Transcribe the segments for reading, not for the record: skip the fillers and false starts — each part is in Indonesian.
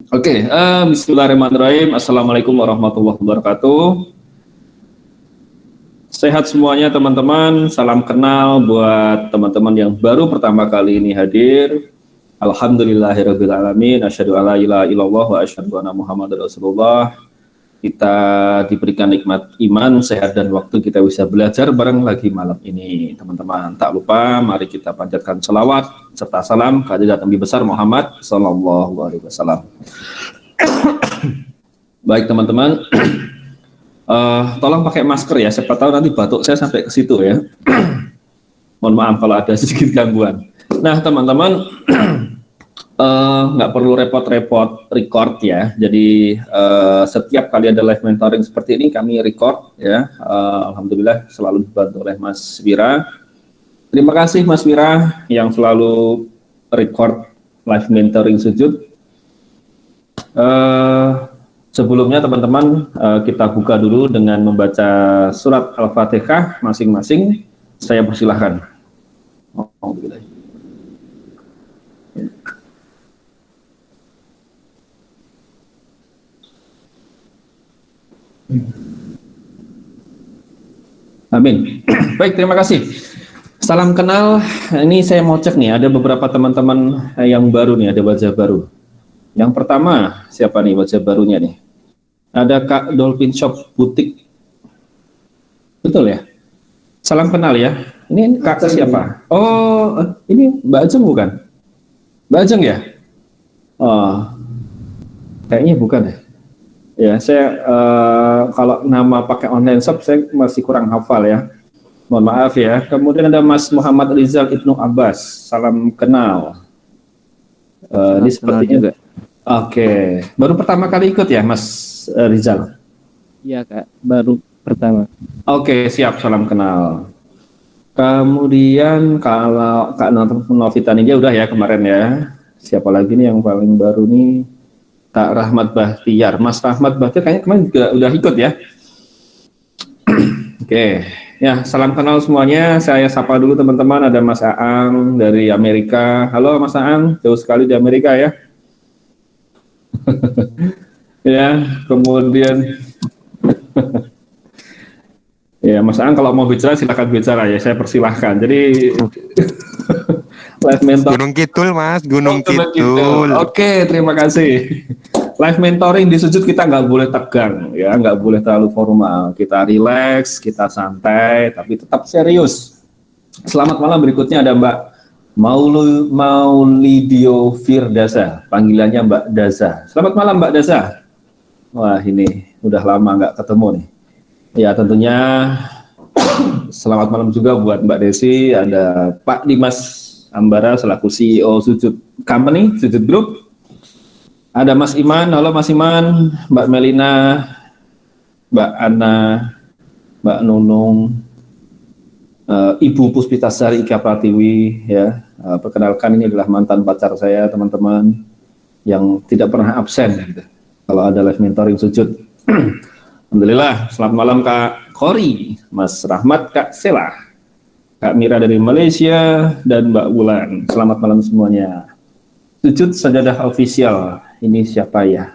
Oke, bismillahirrahmanirrahim. Assalamualaikum warahmatullahi wabarakatuh. Sehat semuanya teman-teman. Salam kenal buat teman-teman yang baru pertama kali ini hadir. Alhamdulillahirabbil alamin. Asyhadu alla ilaha illallah wa asyhadu anna Muhammadar Rasulullah. Kita diberikan nikmat iman, sehat dan waktu kita bisa belajar bareng lagi malam ini, teman-teman. Tak lupa, mari kita panjatkan selawat serta salam kehadirat Nabi besar Muhammad Sallallahu Alaihi Wasallam. Baik teman-teman, tolong pakai masker ya. Siapa tahu nanti batuk saya sampai ke situ ya. Mohon maaf kalau ada sedikit gangguan. Nah teman-teman, nggak perlu repot-repot record ya. Jadi setiap kali ada live mentoring seperti ini kami record ya. Alhamdulillah selalu dibantu oleh Mas Wira. Terima kasih Mas Wira yang selalu record live mentoring sujud. Sebelumnya teman-teman kita buka dulu dengan membaca surat Al-Fatihah masing-masing. Saya persilahkan. Amin. Baik, terima kasih. Salam kenal. Ini saya mau cek nih, ada beberapa teman-teman yang baru nih, ada wajah baru. Yang pertama, siapa nih wajah barunya nih? Ada Kak Dolphin Shop Butik. Betul ya? Salam kenal ya. Ini Kak siapa? Oh, ini Mbak Ajeng bukan? Mbak Ajeng ya? Oh, kayaknya bukan ya. Ya, saya kalau nama pakai online shop saya masih kurang hafal ya. Mohon maaf ya. Kemudian ada Mas Muhammad Rizal Ibnu Abbas. Salam kenal. Ini sepertinya juga. Oke. Baru pertama kali ikut ya, Mas Rizal? Iya, Kak. Baru pertama. Oke, siap. Salam kenal. Kemudian kalau Kak Novita Ninja udah ya kemarin ya. Siapa lagi nih yang paling baru nih? Kak Rahmat Bahtiar, Mas Rahmat Bahtiar kayaknya kemarin juga udah ikut ya. Oke, ya salam kenal semuanya. Saya sapa dulu teman-teman. Ada Mas Aang dari Amerika. Halo Mas Aang, jauh sekali di Amerika ya. Ya, kemudian ya Mas Aang kalau mau bicara silakan bicara ya. Saya persilahkan. Jadi live mentor Gunung Kidul Mas, Gunung Kidul. Oke, terima kasih. Live mentoring di sujud kita nggak boleh tegang ya, nggak boleh terlalu formal. Kita relax, kita santai, tapi tetap serius. Selamat malam, berikutnya ada Mbak Maulidio Firdasa, panggilannya Mbak Daza. Selamat malam Mbak Daza. Wah ini udah lama nggak ketemu nih. Ya tentunya selamat malam juga buat Mbak Desi, ada Pak Dimas Ambara selaku CEO Sujud Company, Sujud Group. Ada Mas Iman, halo Mas Iman, Mbak Melina, Mbak Ana, Mbak Nunung, Ibu Puspitasari Ika Pratiwi, ya. Perkenalkan ini adalah mantan pacar saya teman-teman yang tidak pernah absen gitu. Kalau ada live mentoring sujud. Alhamdulillah, selamat malam Kak Kori, Mas Rahmat, Kak Sela, Kak Mira dari Malaysia, dan Mbak Wulan. Selamat malam semuanya. Sujud sajadah official. Ini siapa ya?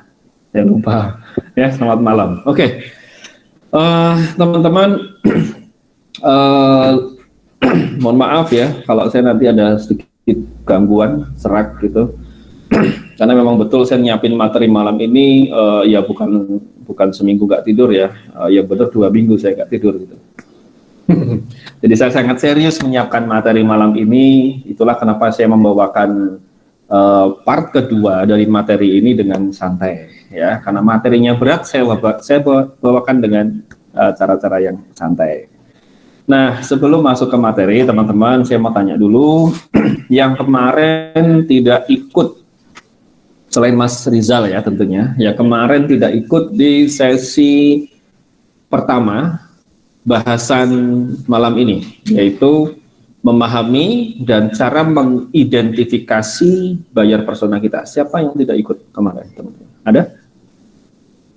Saya lupa. Ya, selamat malam. Oke. Teman-teman, mohon maaf ya kalau saya nanti ada sedikit gangguan, serak gitu. Karena memang betul saya nyiapin materi malam ini ya bukan seminggu nggak tidur ya. Ya betul 2 minggu saya nggak tidur gitu. Jadi saya sangat serius menyiapkan materi malam ini. Itulah kenapa saya membawakan part kedua dari materi ini dengan santai ya, karena materinya berat saya bawakan dengan cara-cara yang santai. Nah sebelum masuk ke materi teman-teman, saya mau tanya dulu yang kemarin tidak ikut selain Mas Rizal ya tentunya, ya kemarin tidak ikut di sesi pertama bahasan malam ini, yaitu memahami dan cara mengidentifikasi buyer persona kita. Siapa yang tidak ikut kemarin, teman-teman? Ada?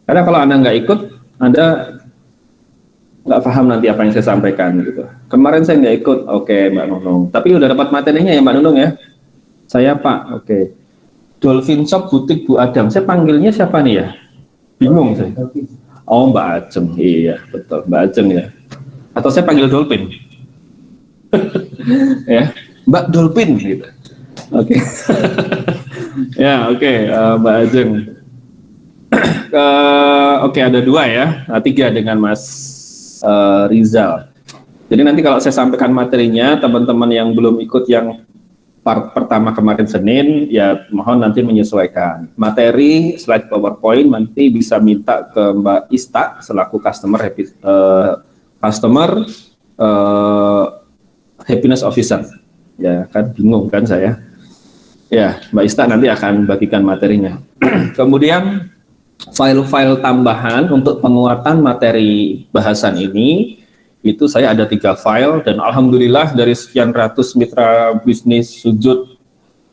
Karena kalau Anda nggak ikut, Anda nggak paham nanti apa yang saya sampaikan gitu. Kemarin saya nggak ikut, oke Mbak Nunung. Tapi udah dapat materinya ya Mbak Nunung ya? Saya Pak, oke. Dolphin Shop Butik Bu Adam. Saya panggilnya siapa nih ya? Bingung saya. Oh, Mbak Ajeng. Iya, betul. Mbak Ajeng ya. Atau saya panggil Dolphin. Ya, Mbak Dolphin gitu. Oke. Ya, oke, Mbak Ajeng. Oke, ada 2 ya. 3 dengan Mas Rizal. Jadi nanti kalau saya sampaikan materinya, teman-teman yang belum ikut yang part pertama kemarin Senin, ya mohon nanti menyesuaikan. Materi slide PowerPoint nanti bisa minta ke Mbak Ista selaku customer happiness officer. Ya kan bingung kan saya. Ya, Mbak Ista nanti akan bagikan materinya. Kemudian file-file tambahan untuk penguatan materi bahasan ini itu saya ada 3 file dan alhamdulillah dari sekian ratus mitra bisnis sujud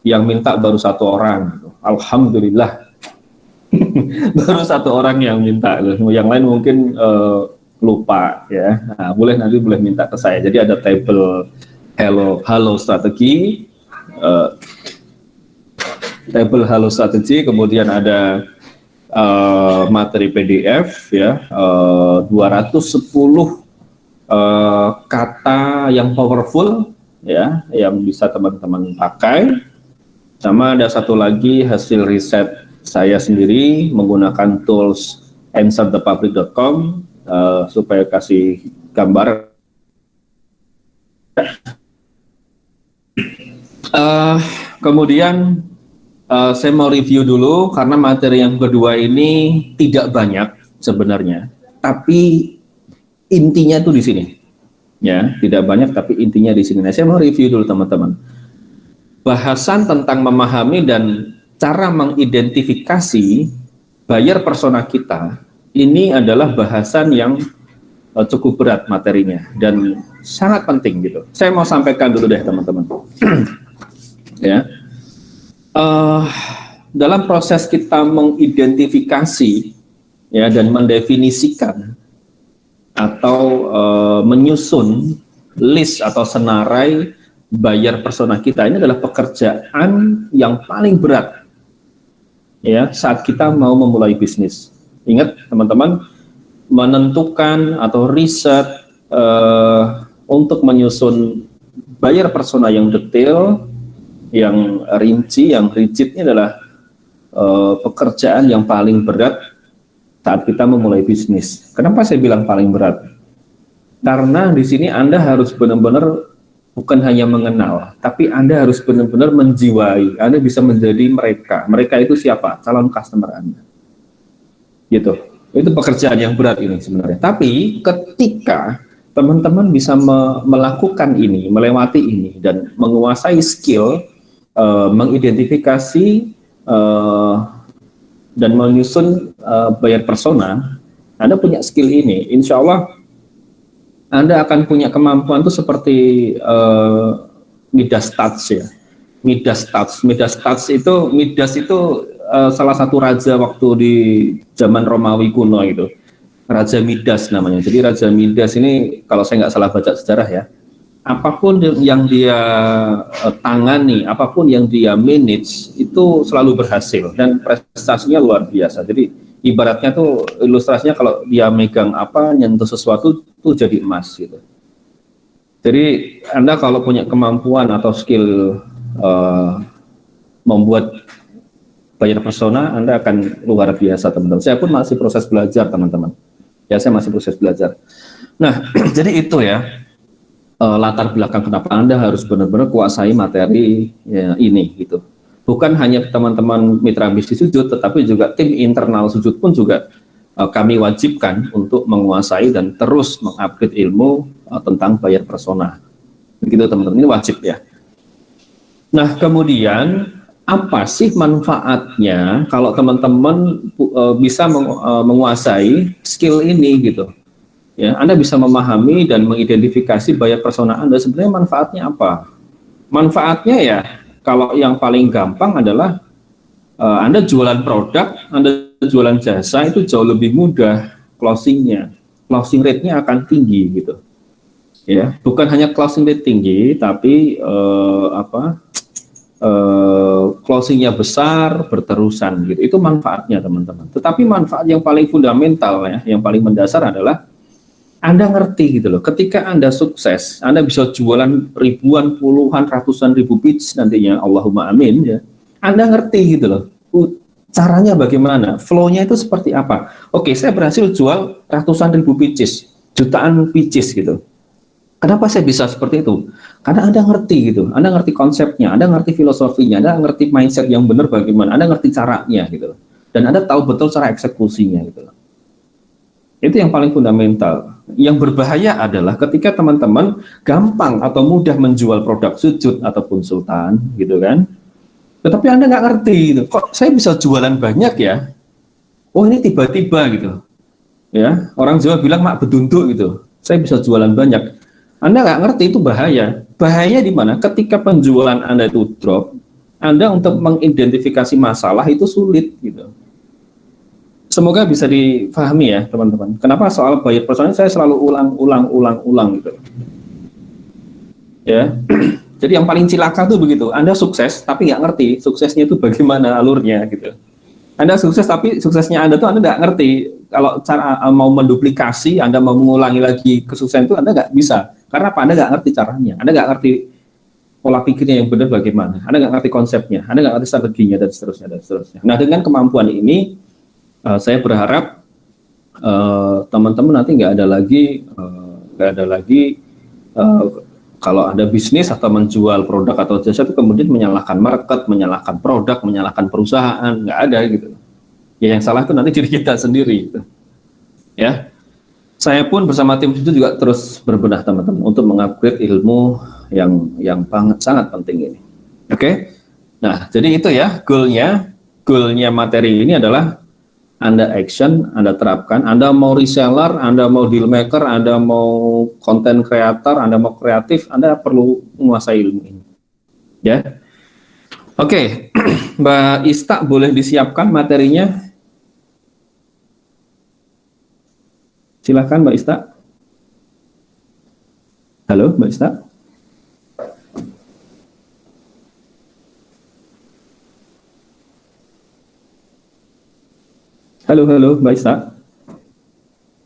yang minta baru 1 orang. Alhamdulillah. Baru 1 orang yang minta, yang lain mungkin lupa ya. Nah, nanti boleh minta ke saya. Jadi ada table Halo strategi, table Halo strategi, kemudian ada materi PDF ya, 210 kata yang powerful ya, yang bisa teman-teman pakai. Sama ada 1 lagi hasil riset saya sendiri menggunakan tools answerthepublic.com supaya kasih gambar. Kemudian saya mau review dulu karena materi yang kedua ini tidak banyak sebenarnya, tapi intinya tuh di sini, ya tidak banyak tapi intinya di sini. Nah, saya mau review dulu teman-teman. Bahasan tentang memahami dan cara mengidentifikasi buyer persona kita ini adalah bahasan yang cukup berat materinya dan sangat penting gitu. Saya mau sampaikan dulu deh teman-teman. Ya, dalam proses kita mengidentifikasi ya dan mendefinisikan atau menyusun list atau senarai buyer persona kita, ini adalah pekerjaan yang paling berat ya saat kita mau memulai bisnis. Ingat teman-teman, menentukan atau riset untuk menyusun buyer persona yang detail, yang rinci, yang rigid ini adalah pekerjaan yang paling berat saat kita memulai bisnis. Kenapa saya bilang paling berat? Karena di sini Anda harus benar-benar bukan hanya mengenal, tapi Anda harus benar-benar menjiwai. Anda bisa menjadi mereka. Mereka itu siapa? Calon customer Anda. Gitu. Itu pekerjaan yang berat ini sebenarnya. Tapi ketika teman-teman bisa melakukan ini, melewati ini, dan menguasai skill, mengidentifikasi, dan menyusun buyer persona, Anda punya skill ini, insya Allah Anda akan punya kemampuan itu seperti Midas Touch ya. Midas itu salah satu raja waktu di zaman Romawi kuno itu, Raja Midas namanya. Jadi Raja Midas ini kalau saya nggak salah baca sejarah ya, apapun yang dia tangani, apapun yang dia manage itu selalu berhasil dan prestasinya luar biasa. Jadi ibaratnya tuh ilustrasinya kalau dia megang apa, nyentuh sesuatu tuh jadi emas gitu. Jadi Anda kalau punya kemampuan atau skill membuat buyer persona, Anda akan luar biasa teman-teman. Saya pun masih proses belajar teman-teman. Ya, saya masih proses belajar. Nah, jadi itu ya. Latar belakang kenapa Anda harus benar-benar kuasai materi ya, ini gitu. Bukan hanya teman-teman mitra bisnis sujud, tetapi juga tim internal sujud pun juga kami wajibkan untuk menguasai dan terus mengupgrade ilmu tentang buyer persona. Begitu teman-teman, ini wajib ya. Nah, kemudian apa sih manfaatnya kalau teman-teman bisa menguasai skill ini gitu? Ya, Anda bisa memahami dan mengidentifikasi buyer persona Anda, sebenarnya manfaatnya apa? Manfaatnya ya, kalau yang paling gampang adalah Anda jualan produk, Anda jualan jasa itu jauh lebih mudah closingnya, closing rate-nya akan tinggi gitu. Ya, bukan hanya closing rate tinggi, tapi closingnya besar, berterusan gitu. Itu manfaatnya teman-teman. Tetapi manfaat yang paling fundamental ya, yang paling mendasar adalah Anda ngerti gitu loh. Ketika Anda sukses, Anda bisa jualan ribuan, puluhan, ratusan ribu pitch nantinya, Allahumma amin ya. Anda ngerti gitu loh. Caranya bagaimana? Flow-nya itu seperti apa? Oke, saya berhasil jual ratusan ribu pitches, jutaan pitches gitu. Kenapa saya bisa seperti itu? Karena Anda ngerti gitu, Anda ngerti konsepnya, Anda ngerti filosofinya, Anda ngerti mindset yang benar bagaimana, Anda ngerti caranya gitu, dan Anda tahu betul cara eksekusinya gitu. Itu yang paling fundamental. Yang berbahaya adalah ketika teman-teman gampang atau mudah menjual produk sujud ataupun sultan gitu kan, tetapi Anda nggak ngerti gitu. Kok saya bisa jualan banyak ya? Oh ini tiba-tiba gitu, ya orang Jawa bilang mak bedunduk gitu. Saya bisa jualan banyak. Anda nggak ngerti itu bahaya. Bahaya di mana? Ketika penjualan Anda itu drop, Anda untuk mengidentifikasi masalah itu sulit gitu. Semoga bisa difahami ya teman-teman. Kenapa soal buyer persona saya selalu ulang gitu. Ya. Jadi yang paling cilaka tuh begitu. Anda sukses tapi nggak ngerti suksesnya itu bagaimana alurnya gitu. Anda sukses tapi suksesnya Anda tuh Anda nggak ngerti. Kalau cara mau menduplikasi, Anda mau mengulangi lagi kesuksesan itu Anda nggak bisa. Karena apa? Anda nggak ngerti caranya, Anda nggak ngerti pola pikirnya yang benar bagaimana, Anda nggak ngerti konsepnya, Anda nggak ngerti strateginya dan seterusnya dan seterusnya. Nah dengan kemampuan ini, saya berharap teman-teman nanti nggak ada lagi kalau ada bisnis atau menjual produk atau jasa itu kemudian menyalahkan market, menyalahkan produk, menyalahkan perusahaan, nggak ada gitu. Ya yang salah itu nanti diri kita sendiri, gitu. Ya. Saya pun bersama tim itu juga terus berbenah teman-teman untuk mengupgrade ilmu yang sangat penting ini. Oke? Nah, jadi itu ya goalnya materi ini adalah Anda action, Anda terapkan. Anda mau reseller, Anda mau deal maker, Anda mau content creator, Anda mau kreatif, Anda perlu menguasai ilmu ini. Ya. Oke, Mbak Ista boleh disiapkan materinya? Silakan Mbak Ista. Halo Mbak Ista. Halo Mbak Ista.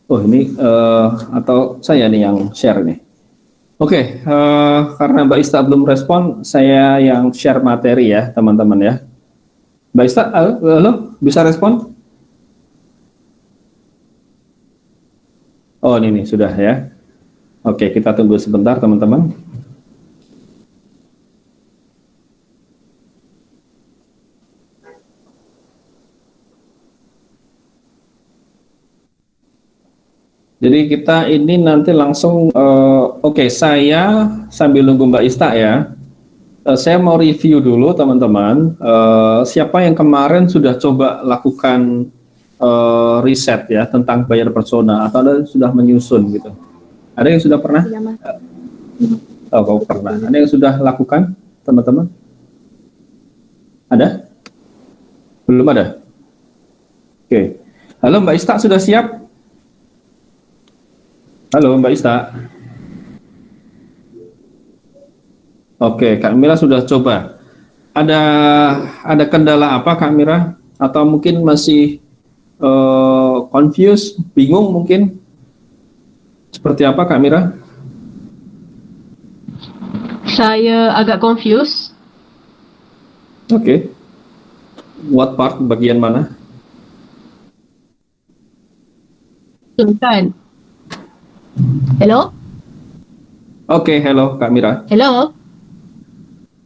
Oh ini atau saya nih yang share nih. Oke, karena Mbak Ista belum respon, saya yang share materi ya teman-teman ya. Mbak Ista, halo, bisa respon? Oh ini sudah ya. Oke, kita tunggu sebentar teman-teman. Jadi kita ini nanti langsung, oke, saya sambil nunggu Mbak Ista ya. Saya mau review dulu teman-teman. Siapa yang kemarin sudah coba lakukan riset ya tentang buyer persona atau Anda sudah menyusun gitu? Ada yang sudah pernah? Ya, Mas. Oh, kau pernah. Ada yang sudah lakukan, teman-teman? Ada? Belum ada? Oke. Halo Mbak Ista, sudah siap? Halo Mbak Ista. Oke, Kak Mira sudah coba. Ada kendala apa Kak Mira? Atau mungkin masih confused, bingung mungkin? Seperti apa Kak Mira? Saya agak confused. Oke. What part, bagian mana? Kan? Hello? Oke, hello Kak Mira. Hello?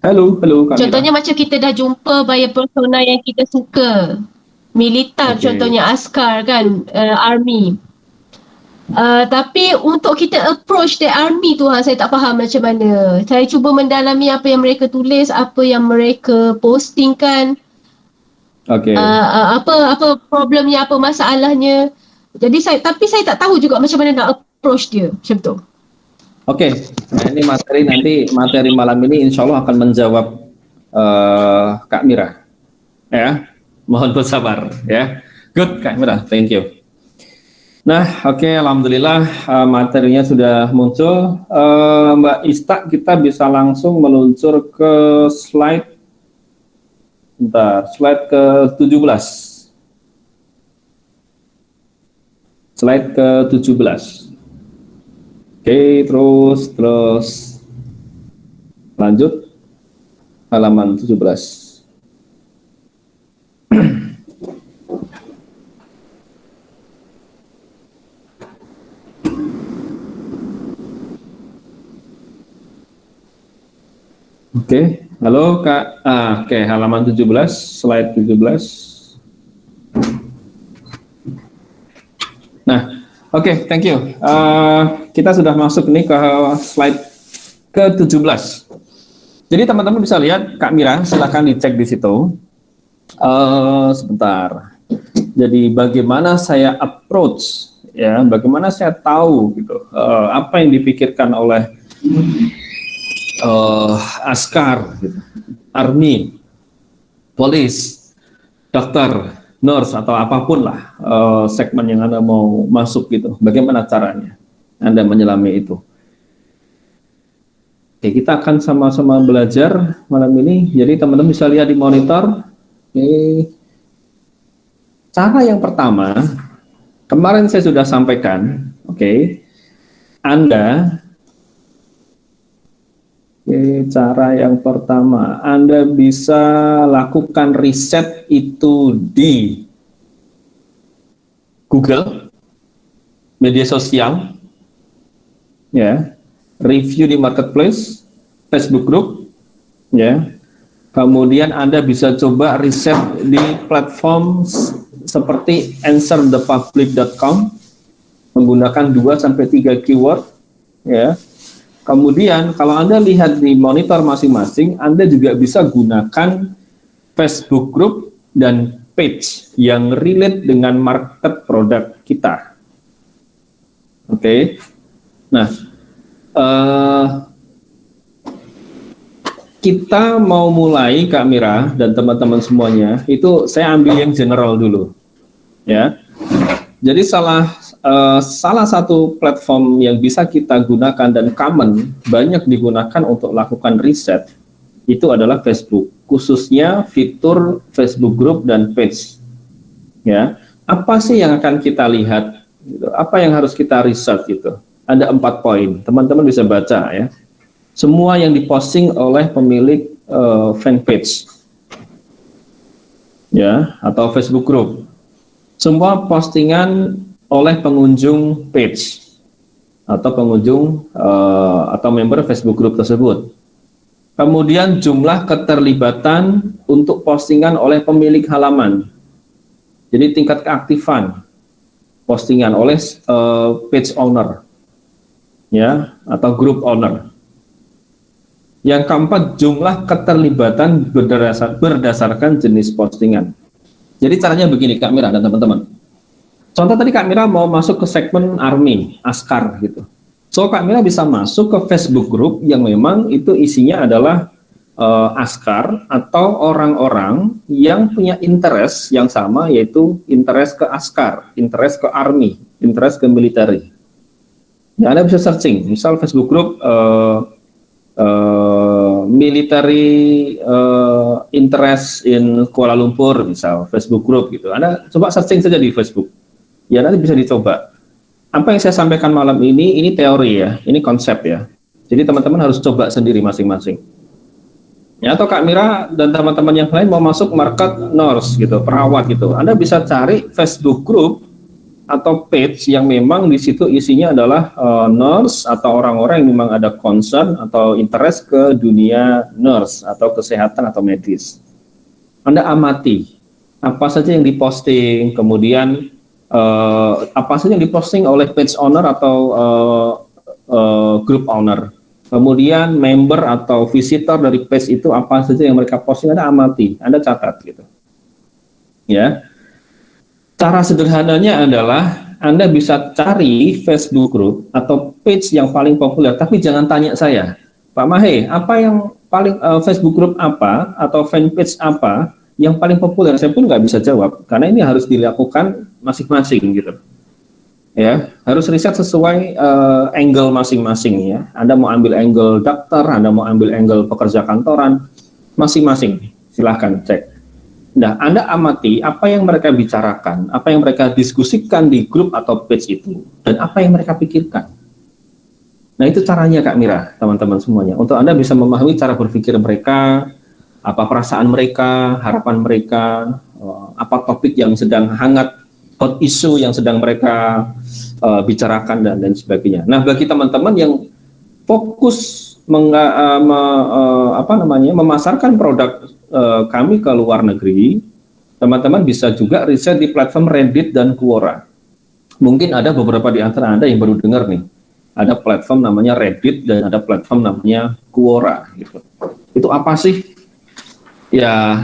Halo Kak Contohnya Mira. macam kita dah jumpa buyer persona yang kita suka. Militer Oke. contohnya, askar kan, army. Tapi untuk kita approach the army tu saya tak faham macam mana. Saya cuba mendalami apa yang mereka tulis, apa yang mereka postingkan. Oke. Apa problemnya, apa masalahnya. Jadi saya tak tahu juga macam mana nak approach dia macam tu. Oke. Nah ini materi malam ini insya Allah akan menjawab Kak Mira. Ya, mohon bersabar ya. Good Kak Mira, thank you. Nah, oke, alhamdulillah materinya sudah muncul. Mbak Ista, kita bisa langsung meluncur ke slide Bentar, slide ke-17. Slide ke-17. Oke, terus lanjut halaman 17. Oke, halo Kak. Oke, halaman 17, slide 17. Nah, oke, thank you. Kita sudah masuk nih ke slide ke-17. Jadi teman-teman bisa lihat, Kak Mira, silakan dicek di situ. Sebentar. Jadi bagaimana saya approach, ya, bagaimana saya tahu gitu, apa yang dipikirkan oleh askar, gitu, army, polis, dokter, nurse atau apapun lah segmen yang Anda mau masuk gitu. Bagaimana caranya Anda menyelami itu? Oke, kita akan sama-sama belajar malam ini. Jadi teman-teman bisa lihat di monitor. Oke. Cara yang pertama, kemarin saya sudah sampaikan. Oke. Cara yang pertama, Anda bisa lakukan riset itu di Google, media sosial, ya, review di marketplace, Facebook group, ya. Kemudian Anda bisa coba riset di platform seperti answerthepublic.com menggunakan 2-3 keyword, ya. Kemudian kalau Anda lihat di monitor masing-masing, Anda juga bisa gunakan Facebook group dan page yang relate dengan market produk kita. Oke. Nah, kita mau mulai, Kak Mira dan teman-teman semuanya, itu saya ambil yang general dulu, ya. Jadi salah satu platform yang bisa kita gunakan dan common banyak digunakan untuk lakukan riset itu adalah Facebook, khususnya fitur Facebook group dan page. Ya, apa sih yang akan kita lihat? Apa yang harus kita riset gitu? Ada 4 poin. Teman-teman bisa baca ya. Semua yang diposting oleh pemilik fanpage, ya, atau Facebook group. Semua postingan oleh pengunjung page atau pengunjung atau member Facebook group tersebut. Kemudian jumlah keterlibatan untuk postingan oleh pemilik halaman. Jadi tingkat keaktifan postingan oleh page owner, ya, atau group owner. Yang keempat, jumlah keterlibatan berdasarkan jenis postingan. Jadi caranya begini, Kak Mira dan teman-teman. Contoh tadi Kak Mira mau masuk ke segmen army, askar gitu. So Kak Mira bisa masuk ke Facebook group yang memang itu isinya adalah askar atau orang-orang yang punya interest yang sama, yaitu interest ke askar, interest ke army, interest ke military. Ya, Anda bisa searching, misal Facebook group military interest in Kuala Lumpur, misal Facebook group gitu. Anda coba searching saja di Facebook. Ya, nanti bisa dicoba. Apa yang saya sampaikan malam ini teori ya, ini konsep ya. Jadi teman-teman harus coba sendiri masing-masing. Ya, atau Kak Mira dan teman-teman yang lain mau masuk market nurse gitu, perawat gitu. Anda bisa cari Facebook group atau page yang memang di situ isinya adalah nurse atau orang-orang yang memang ada concern atau interest ke dunia nurse atau kesehatan atau medis. Anda amati apa saja yang diposting, kemudian apa saja yang diposting oleh page owner atau group owner. Kemudian member atau visitor dari page itu apa saja yang mereka posting, Anda amati, Anda catat gitu. Ya. Cara sederhananya adalah Anda bisa cari Facebook group atau page yang paling populer, tapi jangan tanya saya, Pak Mahe, apa yang paling Facebook group apa atau fanpage apa yang paling populer? Saya pun nggak bisa jawab, karena ini harus dilakukan masing-masing gitu. Ya, harus riset sesuai angle masing-masing ya. Anda mau ambil angle dokter, Anda mau ambil angle pekerja kantoran, masing-masing. Silahkan cek. Nah, Anda amati apa yang mereka bicarakan, apa yang mereka diskusikan di grup atau page itu, dan apa yang mereka pikirkan. Nah, itu caranya Kak Mira, teman-teman semuanya. Untuk Anda bisa memahami cara berpikir mereka, apa perasaan mereka, harapan mereka, apa topik yang sedang hangat, hot issue yang sedang mereka bicarakan, dan lain sebagainya. Nah, bagi teman-teman yang fokus memasarkan produk kami ke luar negeri, teman-teman bisa juga riset di platform Reddit dan Quora. Mungkin ada beberapa di antara Anda yang baru dengar nih, ada platform namanya Reddit dan ada platform namanya Quora. Gitu. Itu apa sih? Ya,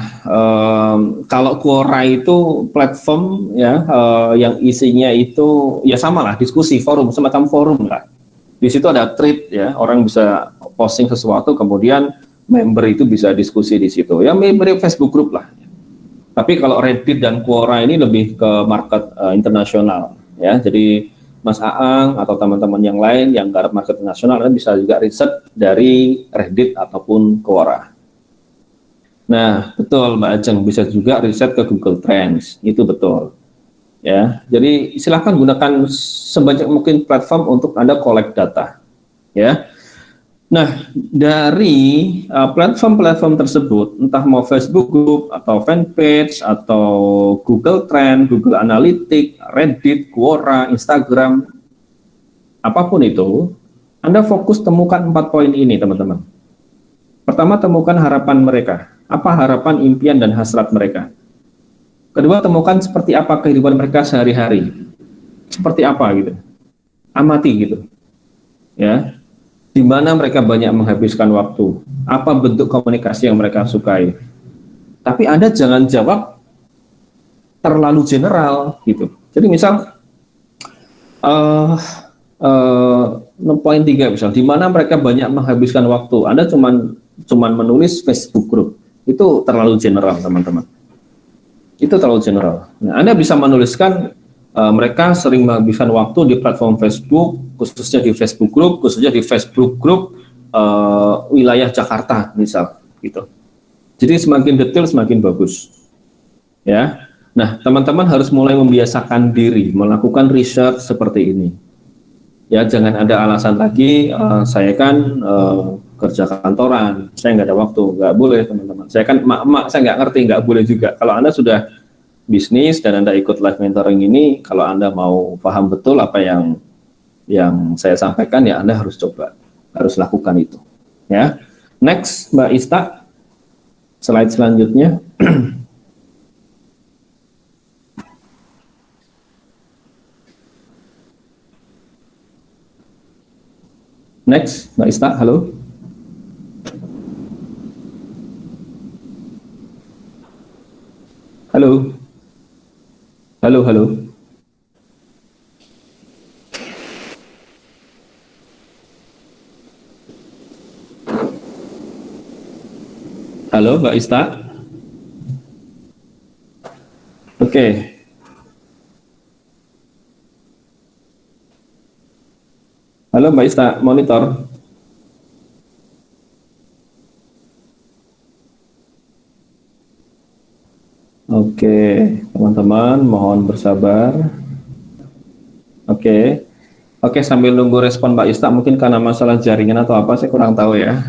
kalau Quora itu platform ya yang isinya itu ya sama lah, diskusi, forum, semacam forum lah. Di situ ada thread ya, orang bisa posting sesuatu, kemudian member itu bisa diskusi di situ. Ya mirip Facebook group lah. Tapi kalau Reddit dan Quora ini lebih ke market internasional ya. Jadi Mas Aang atau teman-teman yang lain yang garap market nasional bisa juga riset dari Reddit ataupun Quora. Nah, betul Mbak Ajeng, bisa juga riset ke Google Trends. Itu betul. Ya. Jadi silakan gunakan sebanyak mungkin platform untuk Anda collect data. Ya. Nah, dari platform-platform tersebut, entah mau Facebook Group, atau fanpage, atau Google Trend, Google Analytics, Reddit, Quora, Instagram, apapun itu, Anda fokus temukan 4 poin ini, teman-teman. Pertama, temukan harapan mereka. Apa harapan, impian, dan hasrat mereka? Kedua, temukan seperti apa kehidupan mereka sehari-hari. Seperti apa gitu. Amati gitu. Ya. Di mana mereka banyak menghabiskan waktu, apa bentuk komunikasi yang mereka sukai. Tapi Anda jangan jawab terlalu general gitu. Jadi misal poin 3 misal, di mana mereka banyak menghabiskan waktu, Anda cuman menulis Facebook group, itu terlalu general teman-teman. Itu terlalu general. Nah, Anda bisa menuliskan mereka sering menghabiskan waktu di platform Facebook, khususnya di Facebook Group wilayah Jakarta misal gitu. Jadi semakin detail semakin bagus. Ya. Nah, teman-teman harus mulai membiasakan diri melakukan riset seperti ini. Ya, jangan ada alasan lagi saya kan kerja kantoran, saya nggak ada waktu, nggak boleh teman-teman. Saya kan emak-emak, saya nggak ngerti, nggak boleh juga. Kalau Anda sudah bisnis dan Anda ikut live mentoring ini, kalau Anda mau paham betul apa yang saya sampaikan, ya Anda harus coba, harus lakukan itu. Ya, next Mbak Ista, slide selanjutnya. Next Mbak Ista, halo. Halo. Halo, halo. Halo, Mbak Ista. Oke. Halo, Mbak Ista, monitor. Oke, teman-teman, mohon bersabar. Oke, sambil nunggu respon Mbak Ista, mungkin karena masalah jaringan atau apa, saya kurang tahu ya.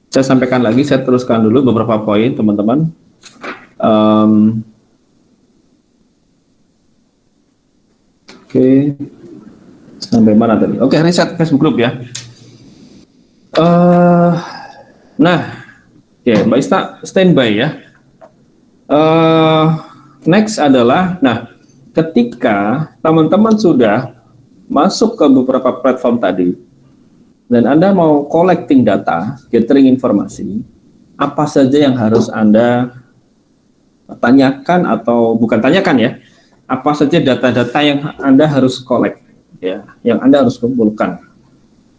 Saya sampaikan lagi, saya teruskan dulu beberapa poin, teman-teman. Oke, sampai mana tadi? Oke, riset Facebook Group ya. Nah, oke, Mbak Ista, standby ya. Next adalah, nah, ketika teman-teman sudah masuk ke beberapa platform tadi dan Anda mau collecting data, gathering informasi, apa saja yang harus Anda tanyakan atau bukan tanyakan ya, apa saja data-data yang Anda harus collect ya, yang Anda harus kumpulkan.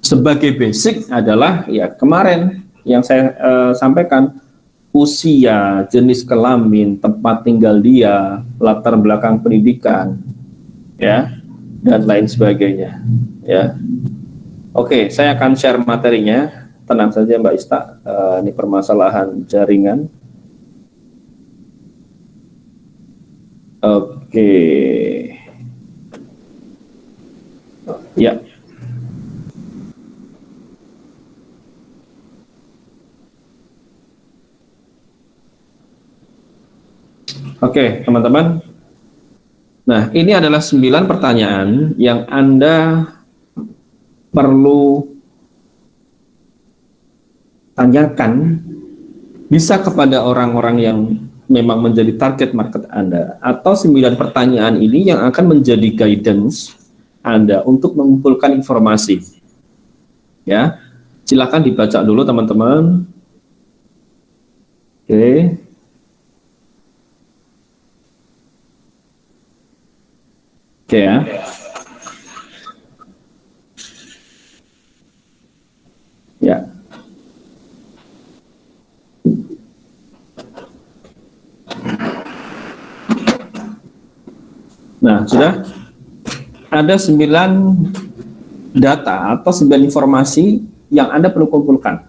Sebagai basic adalah ya kemarin yang saya sampaikan, usia, jenis kelamin, tempat tinggal dia, latar belakang pendidikan, ya, dan lain sebagainya, ya. Oke, saya akan share materinya. Tenang saja Mbak Ista, ini permasalahan jaringan. Oke. Ya. Oke, teman-teman. Nah, ini adalah 9 pertanyaan yang Anda perlu tanyakan bisa kepada orang-orang yang memang menjadi target market Anda, atau 9 pertanyaan ini yang akan menjadi guidance Anda untuk mengumpulkan informasi. Ya, silakan dibaca dulu teman-teman. Oke. Oke ya. Ya. Nah, sudah ada 9 data atau 9 informasi yang Anda perlu kumpulkan.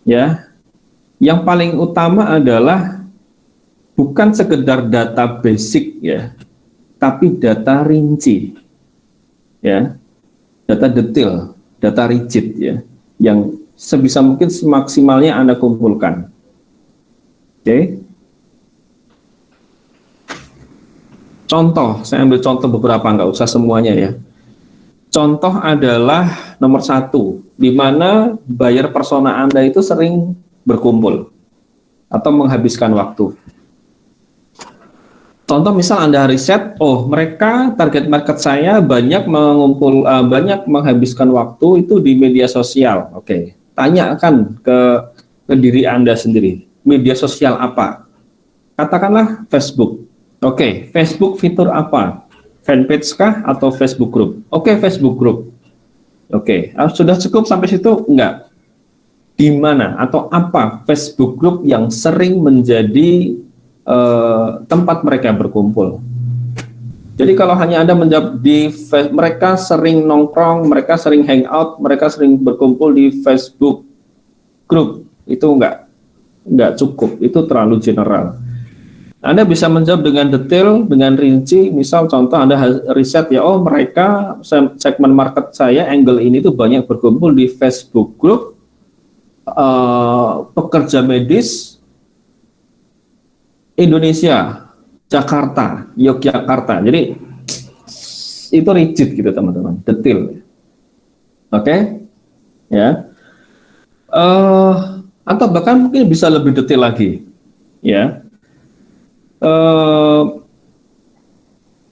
Ya. Yang paling utama adalah bukan sekedar data basic ya, tapi data rinci. Ya. Data detail, data rigid ya, yang sebisa mungkin semaksimalnya Anda kumpulkan. Oke. Contoh, saya ambil contoh beberapa, nggak usah semuanya ya. Contoh adalah nomor 1, di mana buyer persona Anda itu sering berkumpul atau menghabiskan waktu. Contoh misal Anda riset, oh mereka target market saya banyak banyak menghabiskan waktu itu di media sosial. Oke, tanyakan ke diri Anda sendiri, media sosial apa? Katakanlah Facebook. Oke, Facebook fitur apa? Fanpage kah atau Facebook group? Oke, Facebook group. Oke, sudah cukup sampai situ? Enggak. Di mana atau apa Facebook group yang sering menjadi tempat mereka berkumpul? Jadi kalau hanya Anda menjawab mereka sering nongkrong, mereka sering hangout, mereka sering berkumpul di Facebook group, itu enggak cukup, itu terlalu general. Anda bisa menjawab dengan detail, dengan rinci. Misal contoh Anda riset ya, oh mereka segmen market saya, angle ini tuh banyak berkumpul di Facebook group pekerja medis Indonesia, Jakarta, Yogyakarta. Jadi itu rigid gitu teman-teman, detail. Oke, ya. Atau bahkan mungkin bisa lebih detail lagi, ya.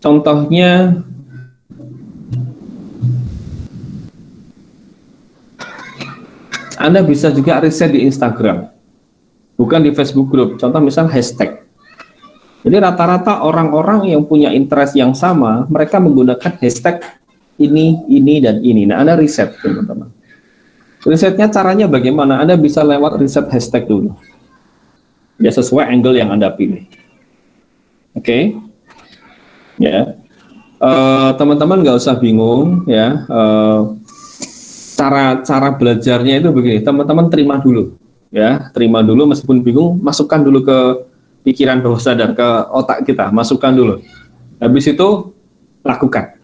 Contohnya Anda bisa juga riset di Instagram, bukan di Facebook group. Contoh misal hashtag. Jadi rata-rata orang-orang yang punya interest yang sama, mereka menggunakan hashtag ini, dan ini. Nah, Anda riset, teman-teman. Risetnya caranya bagaimana? Anda bisa lewat riset hashtag dulu. Ya, sesuai angle yang Anda pilih. Oke. Ya. Teman-teman nggak usah bingung, ya. Cara belajarnya itu begini. Teman-teman terima dulu. Ya, terima dulu meskipun bingung, masukkan dulu ke pikiran bawah sadar, ke otak kita, masukkan dulu. Habis itu lakukan.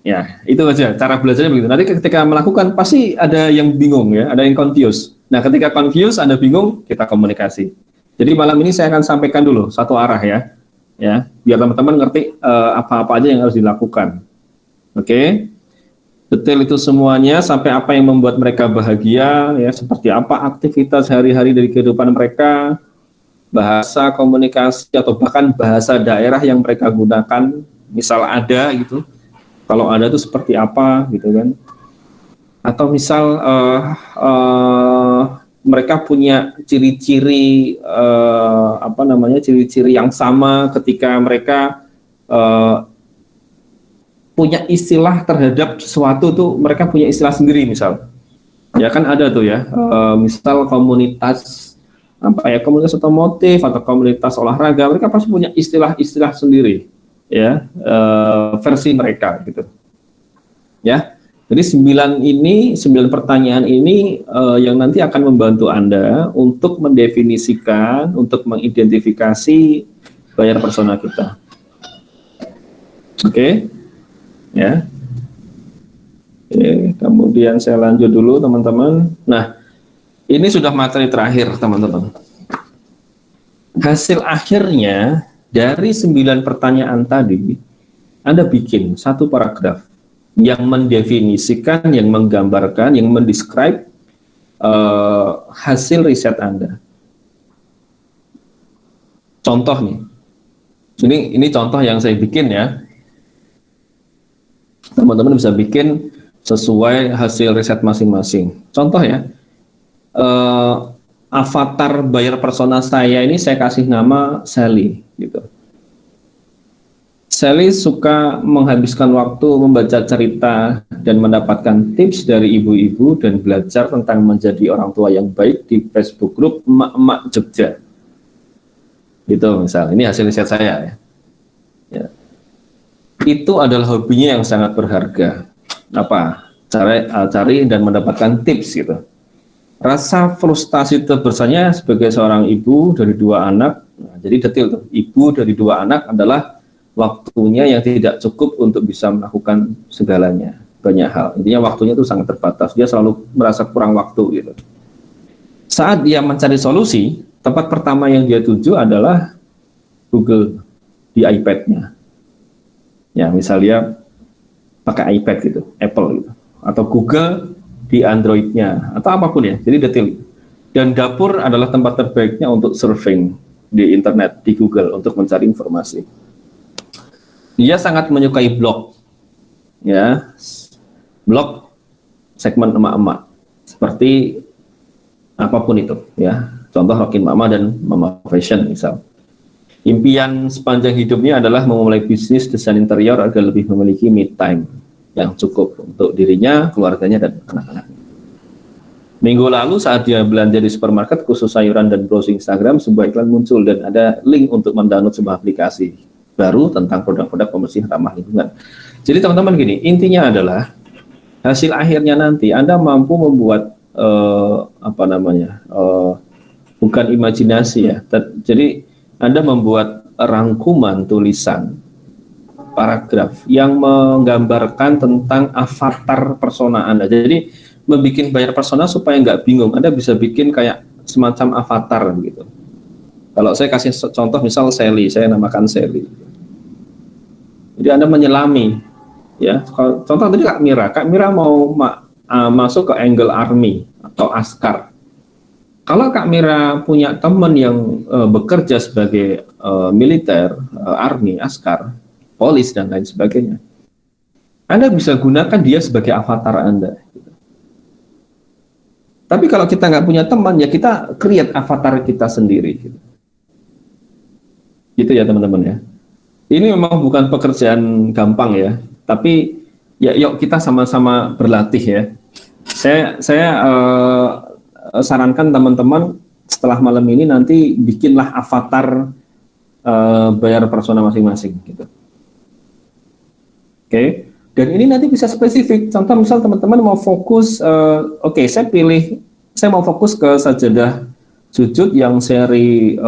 Ya, itu aja cara belajarnya begitu. Nanti ketika melakukan pasti ada yang bingung ya, ada yang confused. Nah, ketika confused, Anda bingung, kita komunikasi. Jadi malam ini saya akan sampaikan dulu satu arah ya. Ya, biar teman-teman ngerti apa-apa aja yang harus dilakukan. Oke. Detail itu semuanya sampai apa yang membuat mereka bahagia ya, seperti apa aktivitas hari-hari dari kehidupan mereka, bahasa komunikasi atau bahkan bahasa daerah yang mereka gunakan, misal ada gitu, kalau ada itu seperti apa gitu kan, atau misal mereka punya ciri-ciri ciri-ciri yang sama ketika mereka punya istilah terhadap sesuatu tuh, mereka punya istilah sendiri misal, ya kan ada tuh ya, misal komunitas komunitas otomotif atau komunitas olahraga, mereka pasti punya istilah-istilah sendiri, ya, versi mereka gitu, ya. Jadi 9 pertanyaan ini yang nanti akan membantu Anda untuk mendefinisikan, untuk mengidentifikasi buyer persona kita. Oke, ya. Oke, kemudian saya lanjut dulu teman-teman. Nah, ini sudah materi terakhir teman-teman. Hasil akhirnya dari 9 pertanyaan tadi, Anda bikin satu paragraf yang mendefinisikan, yang menggambarkan, yang mendescribe hasil riset Anda. Contoh nih, ini contoh yang saya bikin ya. Teman-teman bisa bikin sesuai hasil riset masing-masing. Contoh ya, avatar buyer persona saya ini saya kasih nama Sally gitu. Sally suka menghabiskan waktu membaca cerita dan mendapatkan tips dari ibu-ibu dan belajar tentang menjadi orang tua yang baik di Facebook group emak-emak Jogja. Gitu misal, ini hasil riset saya ya. Itu adalah hobinya yang sangat berharga. Apa? Cari dan mendapatkan tips gitu. Rasa frustasi terbesarnya sebagai seorang ibu dari 2 anak, nah, jadi detail tuh, ibu dari 2 anak adalah waktunya yang tidak cukup untuk bisa melakukan segalanya, banyak hal. Intinya waktunya itu sangat terbatas, dia selalu merasa kurang waktu gitu. Saat dia mencari solusi, tempat pertama yang dia tuju adalah Google di iPad-nya. Ya, misalnya pakai iPad gitu, Apple gitu, atau Google di Android-nya, atau apapun ya, jadi detail. Dan dapur adalah tempat terbaiknya untuk surfing di internet, di Google, untuk mencari informasi. Dia sangat menyukai blog, ya, blog segmen emak-emak, seperti apapun itu, ya, contoh Rockin Mama dan Mama Fashion misal. Impian sepanjang hidupnya adalah memulai bisnis desain interior agar lebih memiliki me time yang cukup untuk dirinya, keluarganya, dan anak-anaknya. Minggu lalu saat dia belanja di supermarket khusus sayuran dan browsing Instagram, sebuah iklan muncul dan ada link untuk mendownload sebuah aplikasi baru tentang produk-produk pembersih ramah lingkungan. Jadi teman-teman gini, intinya adalah hasil akhirnya nanti Anda mampu membuat bukan imajinasi ya. Jadi Anda membuat rangkuman tulisan paragraf yang menggambarkan tentang avatar persona Anda. Jadi membuat buyer persona supaya nggak bingung. Anda bisa bikin kayak semacam avatar gitu. Kalau saya kasih contoh misal Sally, saya namakan Sally. Jadi Anda menyelami, ya. Contoh tadi Kak Mira mau masuk ke Angle Army atau Askar. Kalau Kak Mira punya teman yang bekerja sebagai militer, Army, Askar, polis dan lain sebagainya, Anda bisa gunakan dia sebagai avatar Anda. Tapi kalau kita nggak punya teman, ya kita create avatar kita sendiri. Gitu ya teman-teman ya. Ini memang bukan pekerjaan gampang ya, tapi ya yuk kita sama-sama berlatih ya. Saya sarankan teman-teman setelah malam ini nanti bikinlah avatar buyer persona masing-masing gitu. Oke, dan ini nanti bisa spesifik. Contoh misal teman-teman mau fokus, saya mau fokus ke sajadah sujud yang seri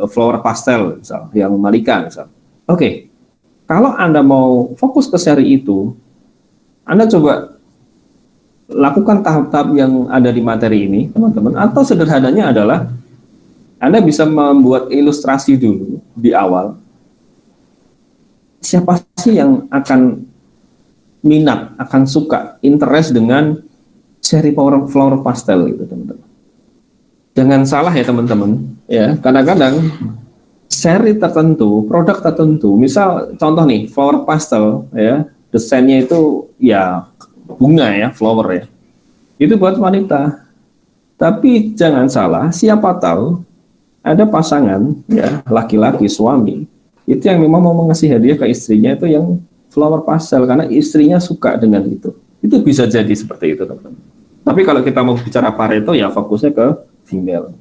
flower pastel, misal, yang Malika, misal. Oke, kalau Anda mau fokus ke seri itu, Anda coba lakukan tahap-tahap yang ada di materi ini, teman-teman. Atau sederhananya adalah Anda bisa membuat ilustrasi dulu di awal. Siapa sih yang akan minat, akan suka, interest dengan seri flower pastel gitu, teman-teman. Jangan salah ya teman-teman, ya. Kadang-kadang seri tertentu, produk tertentu, misal contoh nih, flower pastel, ya, desainnya itu ya bunga ya, flower ya. Itu buat wanita. Tapi jangan salah, siapa tahu ada pasangan ya, laki-laki, suami, itu yang memang mau ngasih hadiah ke istrinya itu yang flower pastel karena istrinya suka dengan itu. Itu bisa jadi seperti itu, teman-teman. Tapi kalau kita mau bicara Pareto ya fokusnya ke female.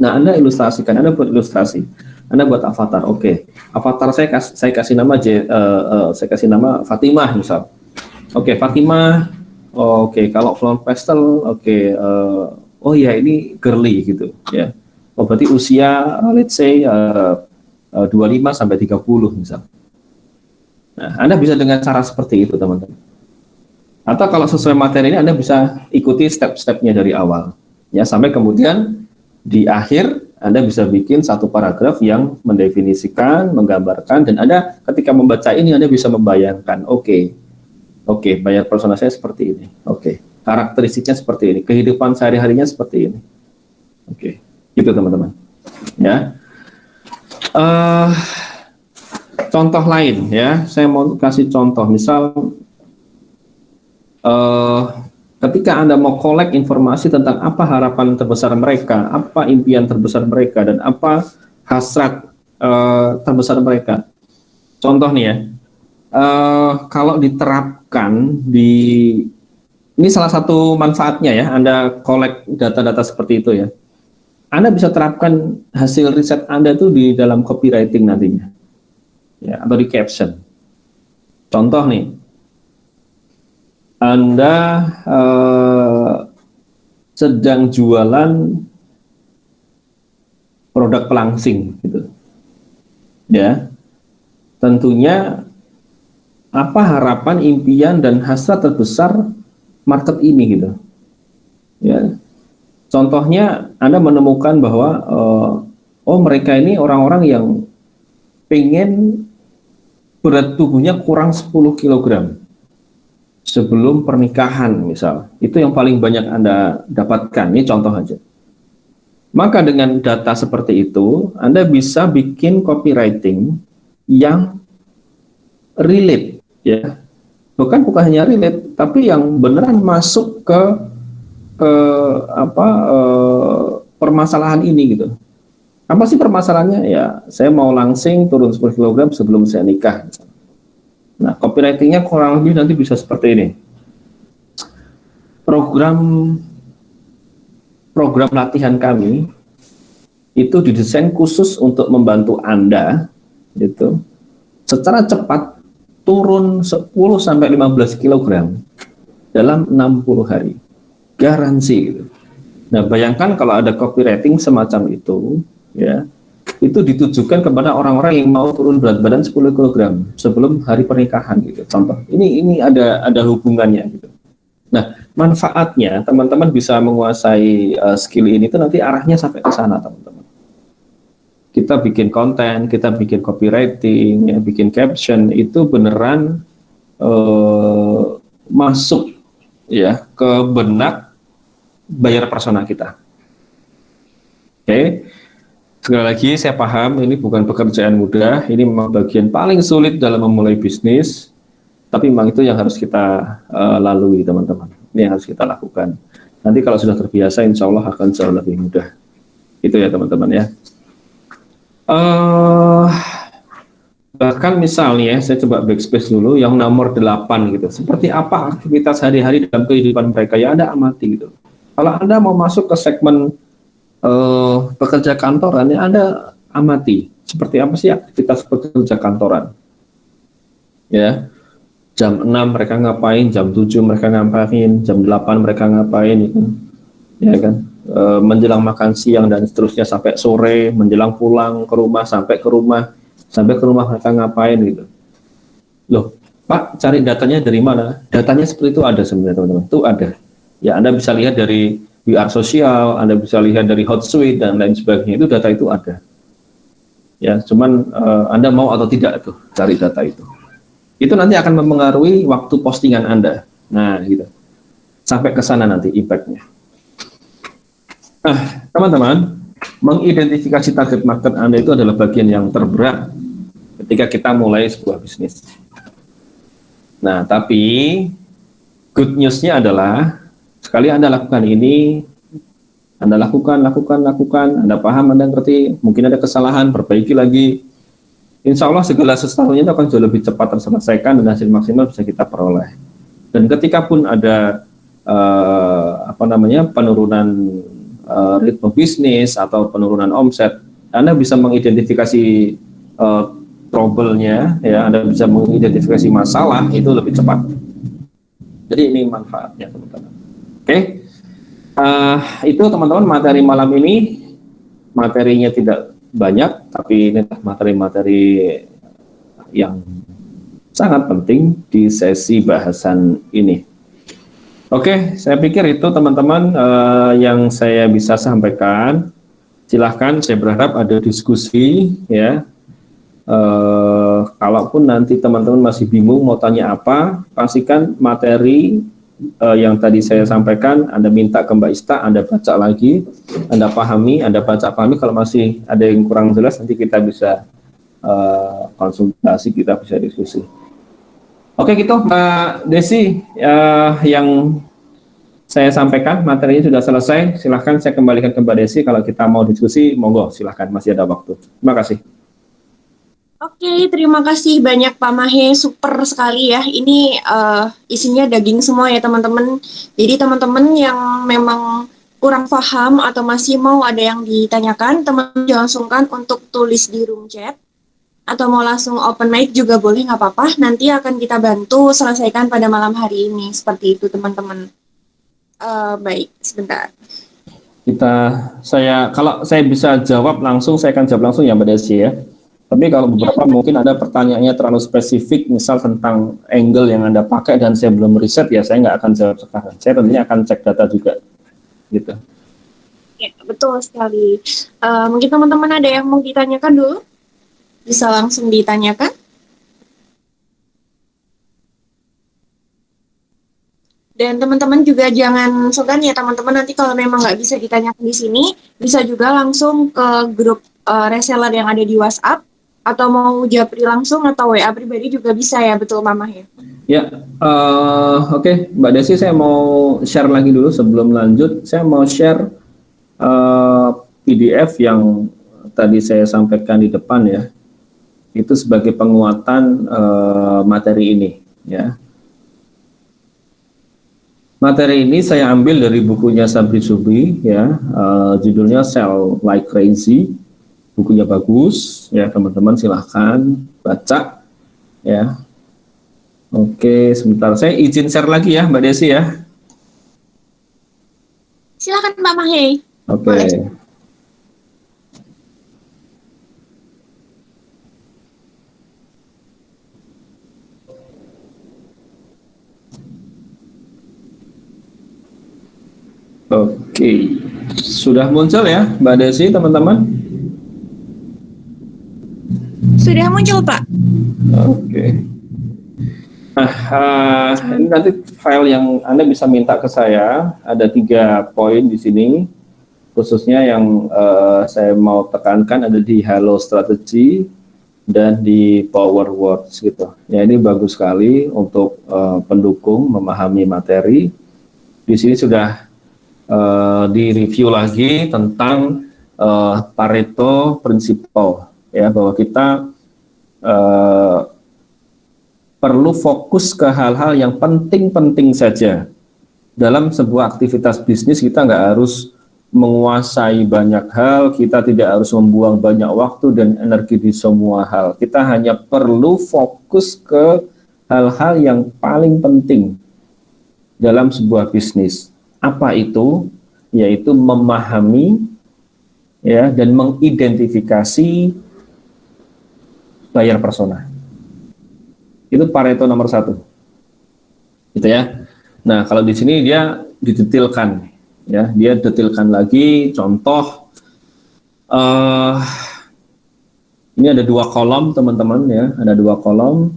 Nah, Anda ilustrasikan, Anda buat ilustrasi, Anda buat avatar. Oke, avatar saya kasih nama Fatimah misal. Oke, Fatimah. Oke, kalau flower pastel, oh ya ini girly gitu ya. Oh, berarti usia let's say 25 sampai 30 misal. Nah, Anda bisa dengan cara seperti itu, teman-teman. Atau kalau sesuai materi ini, Anda bisa ikuti step-stepnya dari awal. Ya, sampai kemudian di akhir Anda bisa bikin satu paragraf yang mendefinisikan, menggambarkan, dan Anda ketika membaca ini Anda bisa membayangkan, oke, bayar persona saya seperti ini, karakteristiknya seperti ini, kehidupan sehari-harinya seperti ini, gitu teman-teman. Ya, contoh lain ya, saya mau kasih contoh, misal ketika Anda mau collect informasi tentang apa harapan terbesar mereka, apa impian terbesar mereka, dan apa hasrat terbesar mereka. Contoh nih ya, kalau diterapkan ini salah satu manfaatnya ya, Anda collect data-data seperti itu ya. Anda bisa terapkan hasil riset Anda itu di dalam copywriting nantinya, ya, atau di caption. Contoh nih, Anda sedang jualan produk pelangsing, gitu, ya. Tentunya apa harapan, impian, dan hasrat terbesar market ini, gitu, ya. Contohnya Anda menemukan bahwa mereka ini orang-orang yang pengen berat tubuhnya kurang 10 kg sebelum pernikahan misal. Itu yang paling banyak Anda dapatkan, ini contoh aja. Maka dengan data seperti itu, Anda bisa bikin copywriting yang relate, ya. Bukan hanya relate, tapi yang beneran masuk ke permasalahan ini, gitu. Apa sih permasalahannya? Ya, saya mau langsing turun 10 kg sebelum saya nikah. Nah, copywritingnya kurang lebih nanti bisa seperti ini. Program latihan kami itu didesain khusus untuk membantu Anda, gitu, secara cepat turun 10 sampai 15 kg dalam 60 hari. Garansi, gitu. Nah, bayangkan kalau ada copywriting semacam itu, ya, itu ditujukan kepada orang-orang yang mau turun berat badan 10 kg sebelum hari pernikahan, gitu. Contoh, ini ada hubungannya, gitu. Nah, manfaatnya teman-teman bisa menguasai skill ini itu nanti arahnya sampai ke sana, teman-teman. Kita bikin konten, kita bikin copywriting, ya, bikin caption, itu beneran masuk, ya, ke benak buyer persona kita. Sekali lagi saya paham ini bukan pekerjaan mudah, ini memang bagian paling sulit dalam memulai bisnis, tapi memang itu yang harus kita lalui, teman-teman. Ini yang harus kita lakukan. Nanti kalau sudah terbiasa, insya Allah akan jauh lebih mudah. Itu ya, teman-teman ya. Bahkan misalnya, saya coba backspace dulu, yang nomor 8 gitu. Seperti apa aktivitas hari-hari dalam kehidupan mereka, ya Anda amati gitu. Kalau Anda mau masuk ke segmen pekerja kantoran, ya Anda amati seperti apa sih aktivitas pekerja kantoran. Ya, jam 6 mereka ngapain, jam 7 mereka ngapain, jam 8 mereka ngapain, gitu. Ya kan, menjelang makan siang dan seterusnya sampai sore, menjelang pulang ke rumah, sampai ke rumah mereka ngapain, gitu. Loh, Pak, cari datanya dari mana? Datanya seperti itu ada sebenarnya, teman-teman. Itu ada. Ya, Anda bisa lihat dari VR sosial, Anda bisa lihat dari Hotsuite dan lain sebagainya, itu data itu ada. Ya, cuman Anda mau atau tidak tuh cari data itu. Itu nanti akan mempengaruhi waktu postingan Anda. Nah, gitu. Sampai ke sana nanti impact-nya. Teman-teman, mengidentifikasi target market Anda itu adalah bagian yang terberat ketika kita mulai sebuah bisnis. Nah, tapi good news-nya adalah sekali Anda lakukan ini, Anda lakukan, Anda paham, Anda ngerti, mungkin ada kesalahan, perbaiki lagi. Insya Allah segala sesuatunya itu akan jauh lebih cepat terselesaikan dan hasil maksimal bisa kita peroleh. Dan ketika pun ada penurunan ritme bisnis atau penurunan omset, Anda bisa mengidentifikasi trouble-nya, ya, Anda bisa mengidentifikasi masalah itu lebih cepat. Jadi ini manfaatnya, teman-teman. Itu teman-teman materi malam ini. materinya tidak banyak, tapi ini materi-materi yang sangat penting di sesi bahasan ini. Oke, saya pikir itu teman-teman yang saya bisa sampaikan. Silahkan, saya berharap ada diskusi ya. Kalaupun nanti teman-teman masih bingung mau tanya apa, pastikan materi yang tadi saya sampaikan, Anda minta ke Mbak Ista, Anda baca lagi, Anda pahami, Anda pahami. Kalau masih ada yang kurang jelas, nanti kita bisa konsultasi, kita bisa diskusi. Oke, gitu Mbak Desi, yang saya sampaikan materinya sudah selesai. Silahkan saya kembalikan ke Mbak Desi. Kalau kita mau diskusi, monggo, silahkan, masih ada waktu. Terima kasih. Oke, terima kasih banyak Pak Mahe, super sekali ya. Ini isinya daging semua ya teman-teman. Jadi teman-teman yang memang kurang paham atau masih mau ada yang ditanyakan, teman-teman jangan sungkan untuk tulis di room chat. Atau mau langsung open mic juga boleh, nggak apa-apa. Nanti akan kita bantu selesaikan pada malam hari ini. Seperti itu teman-teman. Baik, sebentar. Kalau saya bisa jawab langsung, saya akan jawab langsung ya Mbak Desi ya. Tapi kalau beberapa mungkin ada pertanyaannya terlalu spesifik, misal tentang angle yang Anda pakai dan saya belum riset, ya saya nggak akan jawab sekarang. Saya tentunya akan cek data juga, gitu. Ya, betul sekali. Mungkin teman-teman ada yang mau ditanyakan dulu? Bisa langsung ditanyakan. Dan teman-teman juga jangan segan ya teman-teman, nanti kalau memang nggak bisa ditanyakan di sini, bisa juga langsung ke grup reseller yang ada di WhatsApp, atau mau japri langsung atau WA pribadi juga bisa ya, betul Mama ya? Ya, oke. Mbak Desi, saya mau share lagi dulu sebelum lanjut. Saya mau share PDF yang tadi saya sampaikan di depan ya. Itu sebagai penguatan materi ini ya. Materi ini saya ambil dari bukunya Sabri Subri ya, judulnya Sell Like Crazy. Bukunya bagus ya, teman-teman silahkan baca ya. Oke, sebentar saya izin share lagi ya Mbak Desi ya. Silakan Mbak Mahe. Oke. Boleh. Oke, sudah muncul ya Mbak Desi, teman-teman? Sudah muncul Pak. Oke. Nah, ini nanti file yang Anda bisa minta ke saya, ada 3 poin di sini, khususnya yang saya mau tekankan ada di Hello Strategy dan di Power Words gitu. Ya, ini bagus sekali untuk pendukung memahami materi. Di sini sudah di-review lagi tentang Pareto Principle ya, bahwa kita perlu fokus ke hal-hal yang penting-penting saja. Dalam sebuah aktivitas bisnis kita nggak harus menguasai banyak hal, kita tidak harus membuang banyak waktu dan energi di semua hal. Kita hanya perlu fokus ke hal-hal yang paling penting dalam sebuah bisnis. Apa itu? Yaitu memahami ya, dan mengidentifikasi buyer persona. Itu Pareto nomor 1. Gitu ya. Nah, kalau di sini dia didetailkan ya, dia detailkan lagi contoh ini ada 2 kolom teman-teman ya, ada 2 kolom.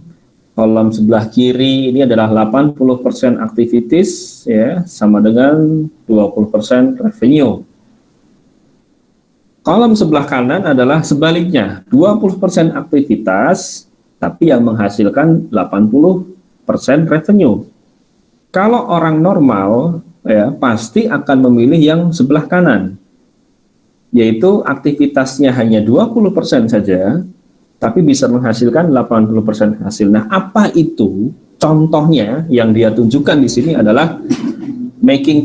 Kolom sebelah kiri ini adalah 80% activities ya, sama dengan 20% revenue. Kolom sebelah kanan adalah sebaliknya, 20% aktivitas tapi yang menghasilkan 80% revenue. Kalau orang normal ya pasti akan memilih yang sebelah kanan, yaitu aktivitasnya hanya 20% saja tapi bisa menghasilkan 80% hasil. Nah, apa itu? Contohnya yang dia tunjukkan di sini adalah making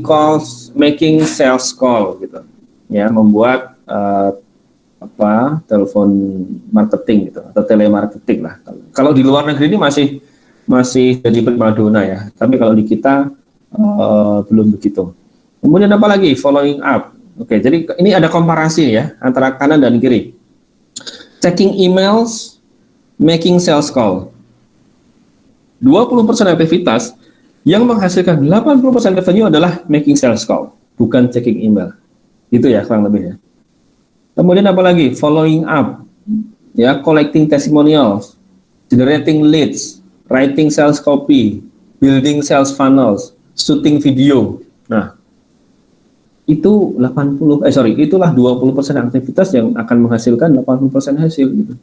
sales call gitu. Ya, membuat telepon marketing gitu atau telemarketing lah. Kalau di luar negeri ini masih jadi primadona ya. Tapi kalau di kita belum begitu. Kemudian apa lagi? Following up Oke, jadi ini ada komparasi ya antara kanan dan kiri. Checking emails, making sales call. 20% aktivitas yang menghasilkan 80% revenue adalah making sales call, bukan checking email. Itu ya kurang lebih ya. Kemudian apa lagi? Following up, ya, collecting testimonials, generating leads, writing sales copy, building sales funnels, shooting video. Nah, itulah 20% aktivitas yang akan menghasilkan 80% hasil gitu.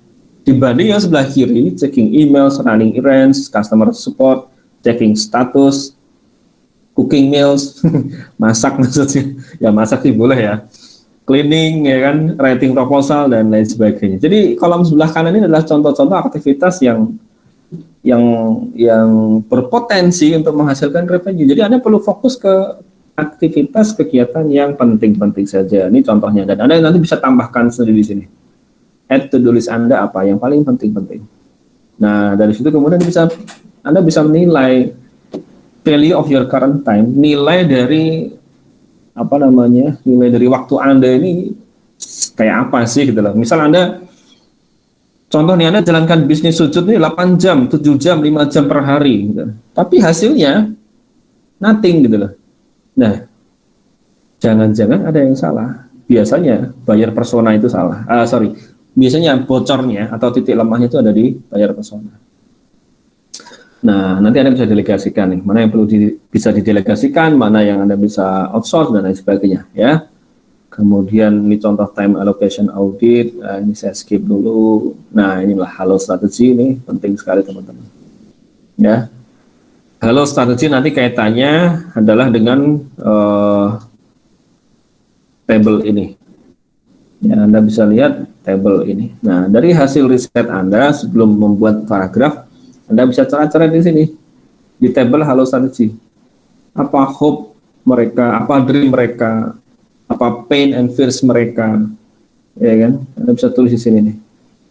Dibanding yang sebelah kiri, checking emails, running errands, customer support, checking status, cooking meals, masak maksudnya. Ya masak sih boleh ya. Cleaning ya kan, writing proposal dan lain sebagainya. Jadi kolom sebelah kanan ini adalah contoh-contoh aktivitas yang berpotensi untuk menghasilkan revenue. Jadi Anda perlu fokus ke aktivitas kegiatan yang penting-penting saja. Ini contohnya, dan Anda nanti bisa tambahkan sendiri di sini. Add to do list Anda apa yang paling penting-penting. Nah, dari situ kemudian Anda bisa menilai value of your current time, nilai dari nilai dari waktu Anda ini kayak apa sih gitu loh. Misal Anda, contoh nih, Anda jalankan bisnis sujud ini 8 jam, 7 jam, 5 jam per hari gitu. Tapi hasilnya nothing gitu loh. Nah, jangan-jangan ada yang salah. Biasanya buyer persona itu salah. Biasanya bocornya atau titik lemahnya itu ada di buyer persona. Nah, nanti Anda bisa delegasikan nih, mana yang perlu bisa didelegasikan, mana yang Anda bisa outsource dan lain sebagainya ya. Kemudian ini contoh time allocation audit. Ini saya skip dulu. Nah, inilah Halo Strategi, ini penting sekali teman-teman. Ya. Halo Strategi nanti kaitannya adalah dengan table ini. Ya, Anda bisa lihat table ini. Nah, dari hasil riset Anda sebelum membuat paragraf, Anda bisa coret-coret di sini di table Halo Strategi. Apa hope mereka, apa dream mereka, apa pain and fears mereka, ya kan? Anda bisa tulis di sini nih.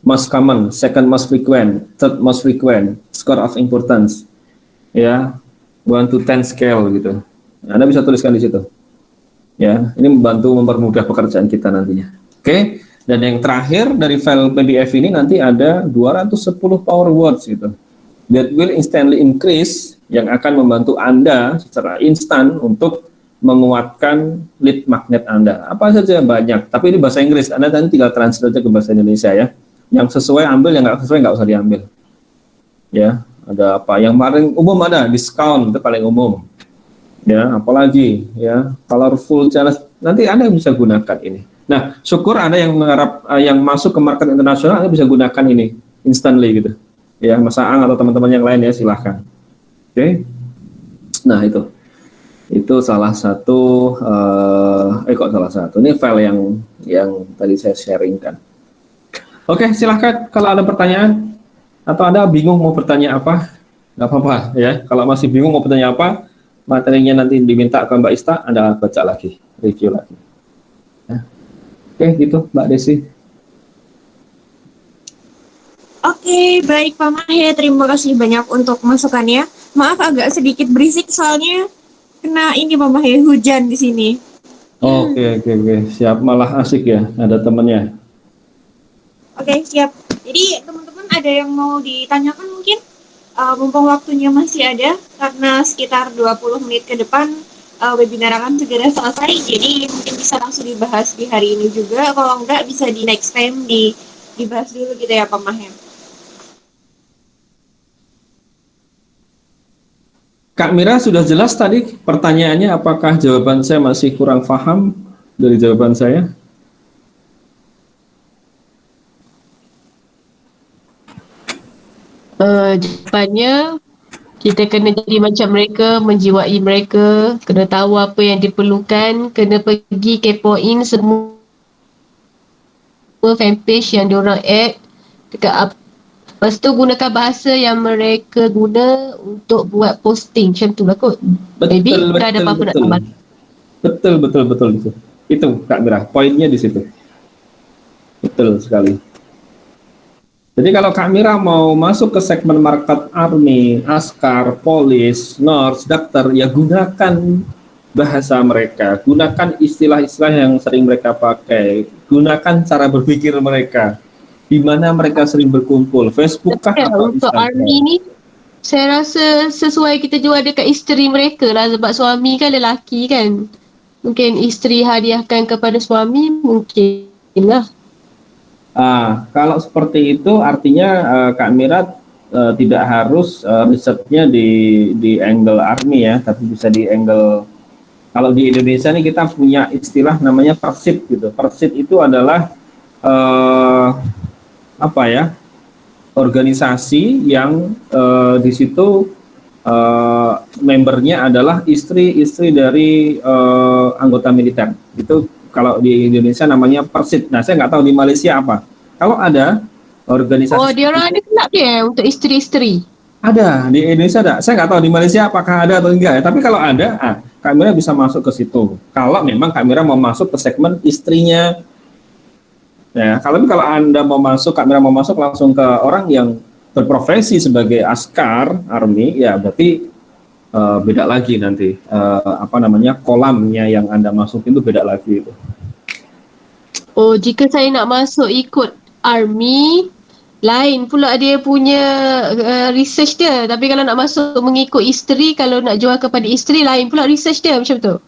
Most common, second most frequent, third most frequent, score of importance, ya, 1 to 10 scale gitu. Anda bisa tuliskan di situ. Ya, ini membantu mempermudah pekerjaan kita nantinya. Oke, dan yang terakhir dari file PDF ini nanti ada 210 power words gitu. That will instantly increase, yang akan membantu Anda secara instan untuk menguatkan lead magnet Anda. Apa saja banyak, tapi ini bahasa Inggris. Anda nanti tinggal translate aja ke bahasa Indonesia ya. Yang sesuai ambil, yang nggak sesuai nggak usah diambil. Ya, ada apa? Yang paling umum ada diskon, itu paling umum. Ya, apalagi ya, colorful challenge. Nanti Anda bisa gunakan ini. Nah, syukur Anda yang mengharap yang masuk ke market internasional, Anda bisa gunakan ini instantly gitu. Ya, Mas Aang atau teman-teman yang lain ya, silahkan. Oke. Nah, itu salah satu ini file yang tadi saya sharingkan. Oke, silahkan kalau ada pertanyaan atau Anda bingung mau bertanya apa, nggak apa-apa ya. Kalau masih bingung mau bertanya apa, materinya nanti diminta ke Mbak Ista, Anda baca lagi, review lagi. Ya. Oke, gitu Mbak Desi. Oke, baik Pak Mahe, terima kasih banyak untuk masukannya. Maaf agak sedikit berisik soalnya kena ini Pak Mahe, hujan di sini. Oke, siap, malah asik ya, ada temennya. Oke, siap. Jadi teman-teman ada yang mau ditanyakan mungkin? Mumpung waktunya masih ada, karena sekitar 20 menit ke depan webinar akan segera selesai, jadi mungkin bisa langsung dibahas di hari ini juga, kalau enggak bisa di next time dibahas dulu gitu ya Pak Mahem. Kak Mira sudah jelas tadi pertanyaannya, apakah jawaban saya masih kurang paham dari jawaban saya? Jawapannya, kita kena jadi macam mereka, menjiwai mereka, kena tahu apa yang diperlukan, kena pergi kepoin semua fanpage yang diorang add dekat apa. Lepas tu gunakan bahasa yang mereka guna untuk buat posting, macam tu lah kot. Maybe dah ada apa-apa nak tambah. Betul. Itu Kak Mira, poinnya di situ. Betul sekali. Jadi kalau Kak Mira mau masuk ke segmen market army, askar, polis, nurse, dokter, ya gunakan bahasa mereka, gunakan istilah-istilah yang sering mereka pakai, gunakan cara berpikir mereka, di mana mereka sering berkumpul, Facebook kah atau Untuk Instagram? army ni, saya rasa sesuai kita jual dekat isteri mereka lah, sebab suami kan lelaki kan. Mungkin isteri hadiahkan kepada suami, mungkin lah. Kalau seperti itu artinya Kak Mira tidak harus risetnya di angle army ya, tapi bisa di angle, kalau di Indonesia nih kita punya istilah namanya persit gitu. Persit itu adalah apa ya, organisasi yang di situ membernya adalah istri-istri dari anggota militer. Itu kalau di Indonesia namanya persit. Nah, saya nggak tahu di Malaysia apa. Kalau ada organisasi, Oh, dia orang ada kelab dia untuk isteri-isteri. ada di Indonesia ada. Saya nggak tahu di Malaysia apakah ada atau enggak ya. Tapi kalau ada, Kak Mira bisa masuk ke situ. Kalau memang Kak Mira mau masuk ke segmen istrinya. Ya, kalau Anda mau masuk, Kak Mira mau masuk langsung ke orang yang berprofesi sebagai askar army, ya berarti beda lagi nanti. Kolamnya yang Anda masuk itu beda lagi itu. Oh, jika saya nak masuk ikut army, lain pula dia punya research dia. Tapi kalau nak masuk mengikut isteri, kalau nak jual kepada isteri, lain pula research dia, macam tu.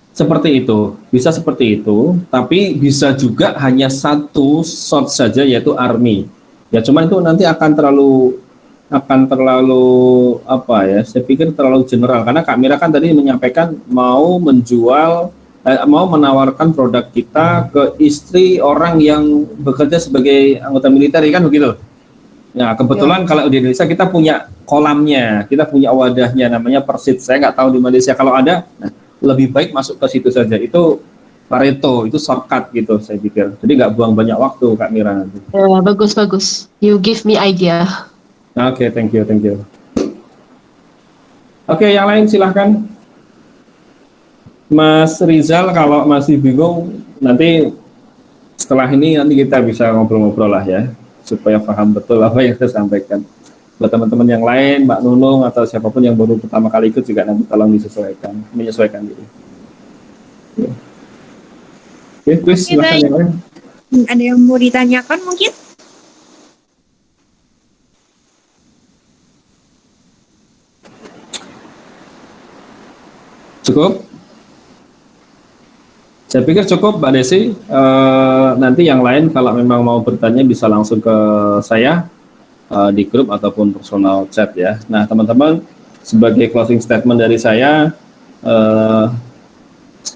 Seperti itu, bisa seperti itu, tapi bisa juga hanya satu shot saja, yaitu army. Ya, cuman itu nanti akan terlalu apa ya? Saya pikir terlalu general, karena Kak Mira kan tadi menyampaikan mau menawarkan produk kita ke istri orang yang bekerja sebagai anggota militer, kan begitu. Nah, kebetulan kalau di Indonesia kita punya kolamnya, kita punya wadahnya namanya persit. Saya nggak tahu di Malaysia kalau ada. Nah, lebih baik masuk ke situ saja. Itu Pareto, itu shortcut gitu saya pikir. Jadi nggak buang banyak waktu Kak Mira nanti. Bagus. You give me idea. Oke, thank you. Oke, yang lain silahkan. Mas Rizal, kalau masih bingung, nanti setelah ini nanti kita bisa ngobrol-ngobrol lah ya, supaya paham betul apa yang saya sampaikan. Buat teman-teman yang lain, Mbak Nunung atau siapapun yang baru pertama kali ikut juga nanti tolong menyesuaikan diri. Oke, please silakan yang lain. Ada yang mau ditanyakan mungkin? Cukup? Saya pikir cukup, Mbak Desi. Nanti yang lain kalau memang mau bertanya bisa langsung ke saya di grup ataupun personal chat ya. Nah, teman-teman, sebagai closing statement dari saya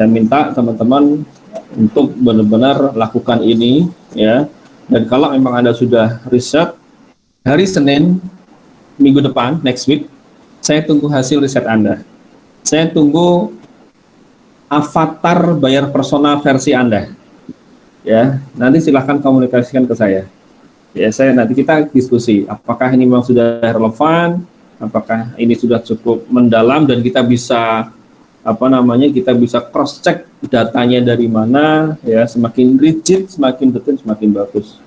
minta teman-teman untuk benar-benar lakukan ini ya. Dan kalau memang Anda sudah riset, hari Senin minggu depan, next week, saya tunggu hasil riset Anda. Saya tunggu avatar bayar persona versi Anda. Ya, nanti silahkan komunikasikan ke saya. Ya, nanti kita diskusi apakah ini memang sudah relevan, apakah ini sudah cukup mendalam dan kita bisa kita bisa cross check datanya dari mana ya, semakin rigid, semakin detail, semakin bagus.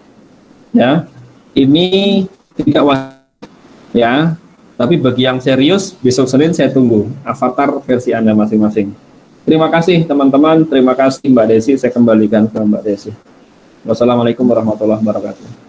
Ya. Ini tidak wajib ya. Tapi bagi yang serius, besok Senin saya tunggu avatar versi Anda masing-masing. Terima kasih teman-teman, terima kasih Mbak Desi, saya kembalikan ke Mbak Desi. Wassalamualaikum warahmatullahi wabarakatuh.